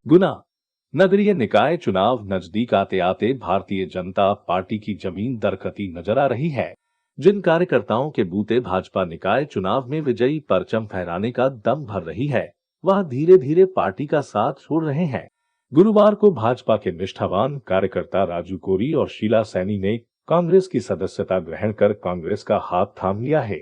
गुना नगरीय निकाय चुनाव नजदीक आते आते भारतीय जनता पार्टी की जमीन दरकती नजर आ रही है। जिन कार्यकर्ताओं के बूते भाजपा निकाय चुनाव में विजयी परचम फहराने का दम भर रही है, वह धीरे धीरे पार्टी का साथ छोड़ रहे हैं। गुरुवार को भाजपा के निष्ठावान कार्यकर्ता राजू कोरी और शीला सैनी ने कांग्रेस की सदस्यता ग्रहण कर कांग्रेस का हाथ थाम लिया है।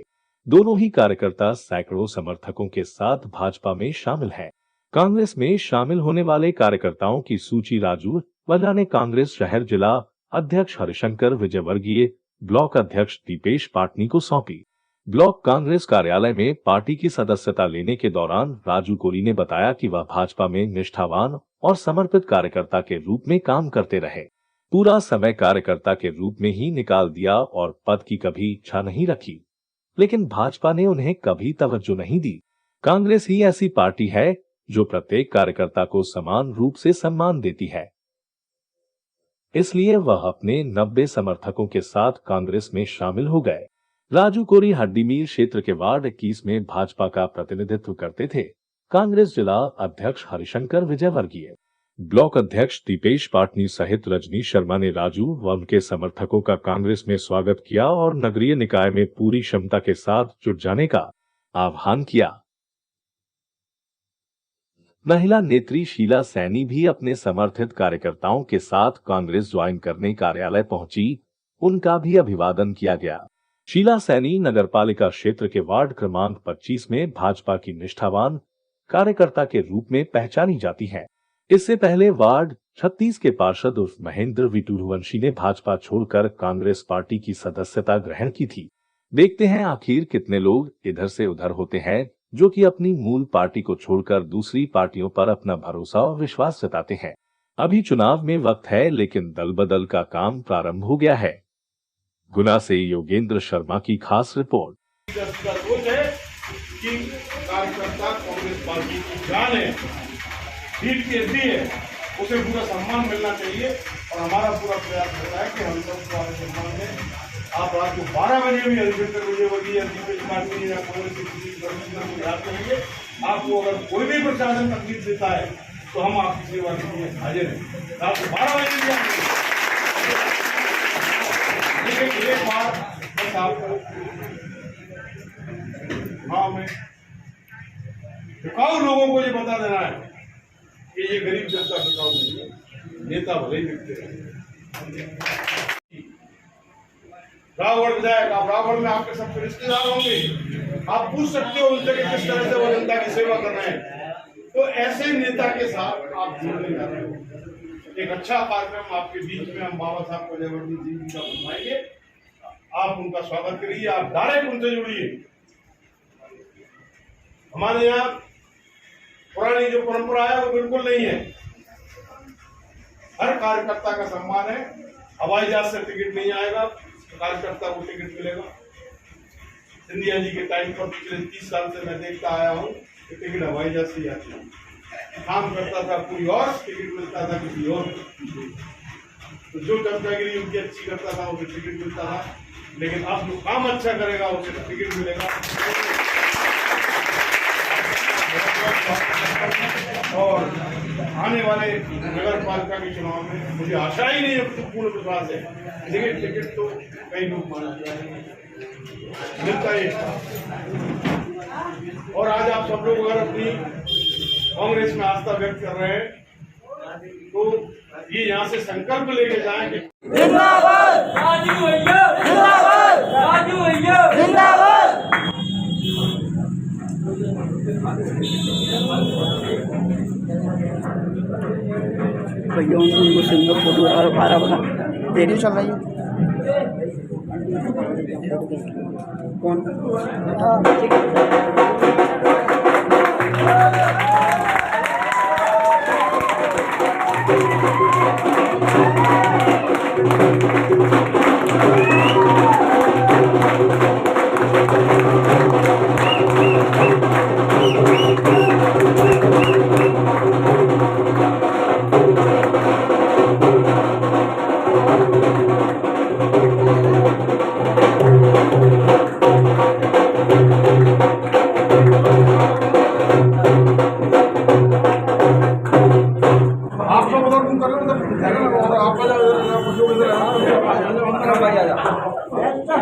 दोनों ही कार्यकर्ता सैकड़ों समर्थकों के साथ भाजपा में शामिल हैं। कांग्रेस में शामिल होने वाले कार्यकर्ताओं की सूची राजू वल्ला ने कांग्रेस शहर जिला अध्यक्ष हरिशंकर विजयवर्गीय, ब्लॉक अध्यक्ष दीपेश पाटनी को सौंपी। ब्लॉक कांग्रेस कार्यालय में पार्टी की सदस्यता लेने के दौरान राजू कोरी ने बताया कि वह भाजपा में निष्ठावान और समर्पित कार्यकर्ता के रूप में काम करते रहे। पूरा समय कार्यकर्ता के रूप में ही निकाल दिया और पद की कभी इच्छा नहीं रखी, लेकिन भाजपा ने उन्हें कभी तवज्जो नहीं दी। कांग्रेस ही ऐसी पार्टी है जो प्रत्येक कार्यकर्ता को समान रूप से सम्मान देती है, इसलिए वह अपने 90 समर्थकों के साथ कांग्रेस में शामिल हो गए। राजू कोरी हड्डीमीर क्षेत्र के वार्ड 21 में भाजपा का प्रतिनिधित्व करते थे। कांग्रेस जिला अध्यक्ष हरिशंकर विजयवर्गीय, ब्लॉक अध्यक्ष दीपेश पाटनी सहित रजनी शर्मा ने राजू व उनके समर्थकों का कांग्रेस में स्वागत किया और नगरीय निकाय में पूरी क्षमता के साथ जुट जाने का आह्वान किया। महिला नेत्री शीला सैनी भी अपने समर्थित कार्यकर्ताओं के साथ कांग्रेस ज्वाइन करने कार्यालय पहुंची। उनका भी अभिवादन किया गया। शीला सैनी नगरपालिका क्षेत्र के वार्ड क्रमांक 25 में भाजपा की निष्ठावान कार्यकर्ता के रूप में पहचानी जाती हैं। इससे पहले वार्ड 36 के पार्षद उर्फ महेंद्र विटुरवंशी ने भाजपा छोड़कर कांग्रेस पार्टी की सदस्यता ग्रहण की थी। देखते हैं आखिर कितने लोग इधर से उधर होते हैं जो कि अपनी मूल पार्टी को छोड़कर दूसरी पार्टियों पर अपना भरोसा और विश्वास जताते हैं। अभी चुनाव में वक्त है, लेकिन दल बदल का काम प्रारंभ हो गया है। गुना से योगेंद्र शर्मा की खास रिपोर्ट। कि कार्यकर्ता कांग्रेस पार्टी की जान है, रीढ़ की हड्डी है, उसे पूरा सम्मान मिलना चाहिए और हमारा पूरा प्रयास होता है कि हम सब सम्मान में आप रात को 12 बजे भी हरिशंकर विजयवर्गीय या दीपेश पाटनी या कांग्रेस की किसी सदस्य को याद करेंगे। आपको अगर कोई भी प्रशासन तकलीफ देता है तो हम आपकी सेवा के लिए हाजिर हैं। रात को 12 बजे भी लेकिन एक बार बस आपको हाँ में टिकाऊ लोगों को ये बता देना है कि ये गरीब जनता टिकाऊ नहीं है, नेता भले ही दिखते हैं। रावण विधायक, आप रावण में आपके सबके रिश्तेदार होंगे, आप पूछ सकते हो उनसे कि किस तरह से वो जनता की सेवा कर रहे हैं। तो ऐसे नेता के साथ आप जुड़ने जा रहे हो। एक अच्छा कार्यक्रम आपके बीच में हम बाबा साहब विजयवर्गीय जी का बनवाएंगे। आप उनका स्वागत करिए, आप डायरेक्ट उनसे जुड़िए। हमारे यहाँ पुरानी जो परंपरा है वो बिल्कुल नहीं है। हर कार्यकर्ता का सम्मान है। हवाई जहाज से टिकट नहीं आएगा, कार्यकर्ता को टिकट मिलेगा। सिंधिया जी के टाइम पर पिछले 30 साल से मैं देखता आया हूँ कि टिकट हवाई जहाज से आती है। काम करता था कोई और, टिकट मिलता था किसी और। तो जो चमचागिरी उनकी अच्छी करता था उसे टिकट मिलता था, लेकिन अब जो काम अच्छा करेगा उसे टिकट मिलेगा। और आने वाले नगर पालिका के चुनाव में मुझे आशा ही नहीं है, पूर्ण विश्वास है, लेकिन टिकट तो कई लोग मिलता है। और आज आप सब लोग अगर अपनी कांग्रेस में आस्था व्यक्त कर रहे हैं तो ये यहाँ से संकल्प लेके जाएं कि जिंदाबाद राजू भैया, जिंदाबाद राजू भैया, जिंदाबाद। भैया उनको सिंगल फोटो बारह बना वीडियो चल रही है। कौन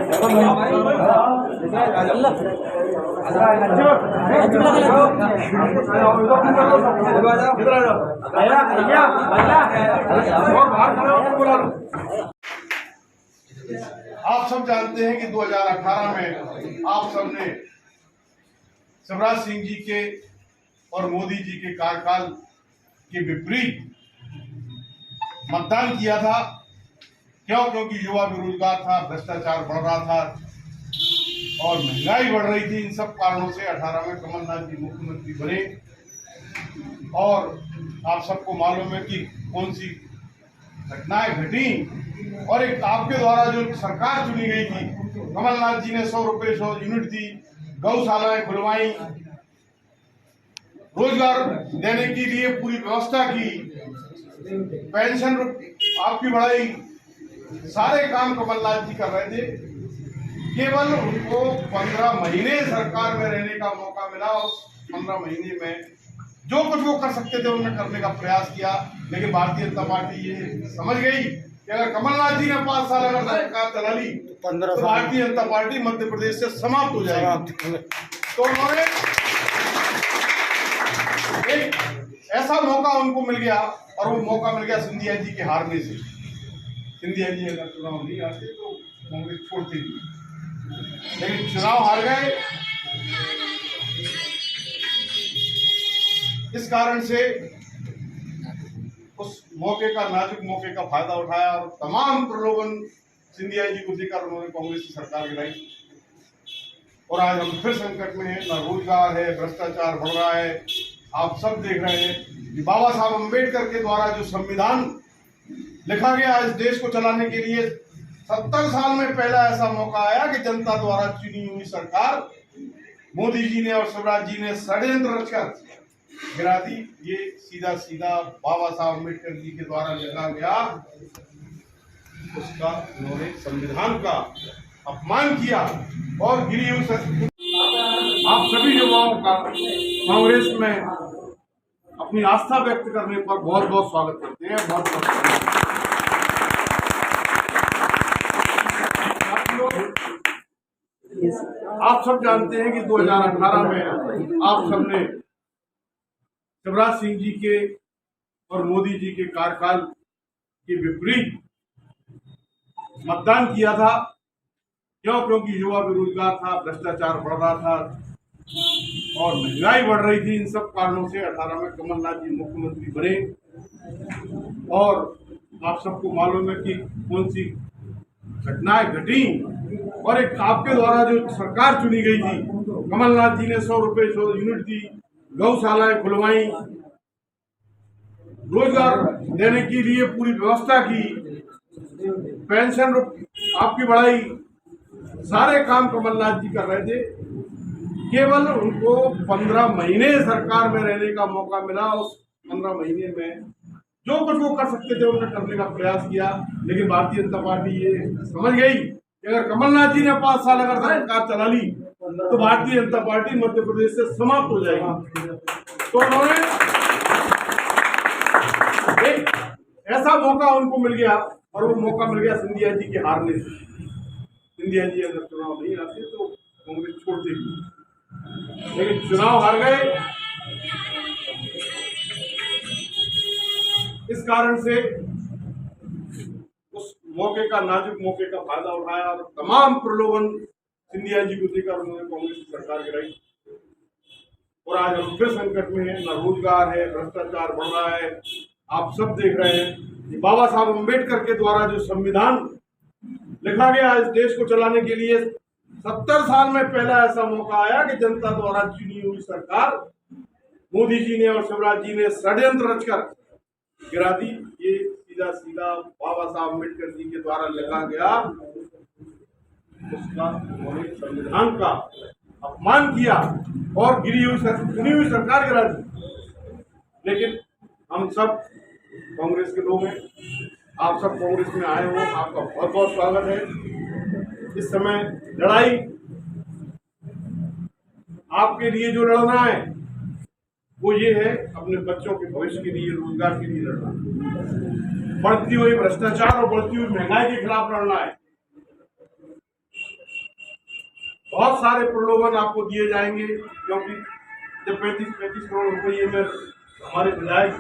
आप सब जानते हैं कि 2018 में आप सबने शिवराज सिंह जी के और मोदी जी के कार्यकाल के विपरीत मतदान किया था। क्यों? क्योंकि युवा बेरोजगार था, भ्रष्टाचार बढ़ रहा था और महंगाई बढ़ रही थी। इन सब कारणों से 18 में कमलनाथ जी मुख्यमंत्री बने और आप सबको मालूम है कि कौन सी घटनाएं घटी और एक आपके द्वारा जो सरकार चुनी गई थी, कमलनाथ जी ने 100 रुपए 100 यूनिट दी, गौशालाएं खुलवाई, रोजगार देने के लिए पूरी व्यवस्था की, पेंशन आपकी बढ़ाई, सारे काम कमलनाथ जी कर रहे थे। केवल उनको 15 महीने सरकार में रहने का मौका मिला और 15 महीने में जो कुछ वो कर सकते थे उन्होंने करने का प्रयास किया। लेकिन भारतीय जनता पार्टी ये समझ गई कि अगर कमलनाथ जी ने 5 साल अगर सरकार चला ली तो भारतीय जनता पार्टी मध्य प्रदेश से समाप्त हो जाएगी। तो उन्होंने एक ऐसा मौका उनको मिल गया और वो मौका मिल गया सिंधिया जी के हारने से। सिंधिया जी अगर चुनाव नहीं आते तो कांग्रेस छोड़ती थी, लेकिन चुनाव हार गए। इस कारण से उस मौके का, नाजुक मौके का फायदा उठाया और तमाम प्रलोभन सिंधिया जी को देकर उन्होंने कांग्रेस की सरकार गिराई। और आज हम फिर संकट में हैं, ना रोजगार है, भ्रष्टाचार बढ़ रहा है। आप सब देख रहे हैं कि बाबा साहब अम्बेडकर के द्वारा जो संविधान लिखा गया इस देश को चलाने के लिए, 70 साल में पहला ऐसा मौका आया कि जनता द्वारा चुनी हुई सरकार मोदी जी ने और शिवराज जी ने षड्यंत्र रचकर गिरा दी। ये सीधा सीधा बाबा साहब अम्बेडकर जी के द्वारा लिखा गया उसका उन्होंने संविधान का अपमान किया और गिरी हुई। आप सभी युवाओं का कांग्रेस में अपनी आस्था व्यक्त करने पर बहुत बहुत स्वागत करते हैं। बहुत बहुत आप सब जानते हैं कि 2018 में आप सबने शिवराज सिंह जी के और मोदी जी के कार्यकाल के विपरीत मतदान किया था। क्यों? क्योंकि युवा बेरोजगार था, भ्रष्टाचार बढ़ रहा था और महंगाई बढ़ रही थी। इन सब कारणों से 18 में कमलनाथ जी मुख्यमंत्री बने और आप सबको मालूम है कि कौन सी घटनाएं घटी और एक आपके द्वारा जो सरकार चुनी गई थी, कमलनाथ जी ने 100 रुपए 100 यूनिट दी, गौशालाएं खुलवाई, रोजगार देने के लिए पूरी व्यवस्था की, पेंशन आपकी बढ़ाई, सारे काम कमलनाथ जी कर रहे थे। केवल उनको 15 महीने सरकार में रहने का मौका मिला। उस 15 महीने में जो कुछ वो कर सकते थे उन्होंने करने का प्रयास किया। लेकिन भारतीय जनता पार्टी ये समझ गई कि अगर कमलनाथ जी ने 5 साल अगर सरकार चला ली तो भारतीय जनता पार्टी मध्य प्रदेश से समाप्त हो जाएगी। तो उन्होंने एक ऐसा मौका उनको मिल गया और वो मौका मिल गया सिंधिया जी के हारने से। सिंधिया जी अगर चुनाव नहीं आते तो कांग्रेस छोड़ देगी, लेकिन चुनाव हार गए। इस कारण से उस मौके का, नाजुक मौके का फायदा उठाया और तमाम प्रलोभन सिंधिया जी को देकर उन्होंने कांग्रेस की सरकार गिराई। और आज हम फिर संकट में हैं, ना रोजगार है, भ्रष्टाचार बढ़ रहा है। आप सब देख रहे हैं कि बाबा साहब अम्बेडकर के द्वारा जो संविधान लिखा गया इस देश को चलाने के लिए, 70 साल में पहला ऐसा मौका आया कि जनता द्वारा चुनी हुई सरकार मोदी जी ने और शिवराज जी ने षड्यंत्र रचकर गिरा दी। ये सीधा सीधा बाबा साहब अम्बेडकर जी के द्वारा लिखा गया उसका उन्होंने संविधान का अपमान किया और चुनी हुई सरकार गिरा दी। लेकिन हम सब कांग्रेस के लोग हैं, आप सब कांग्रेस में आए हो, आपका बहुत बहुत स्वागत है। इस समय लड़ाई आपके लिए जो लड़ना है वो ये है, अपने बच्चों के भविष्य के लिए, रोजगार के लिए लड़ना, बढ़ती हुई भ्रष्टाचार और बढ़ती हुई महंगाई के खिलाफ लड़ना है। बहुत सारे प्रलोभन आपको दिए जाएंगे, क्योंकि जब 35 करोड़ रुपये में हमारे विधायक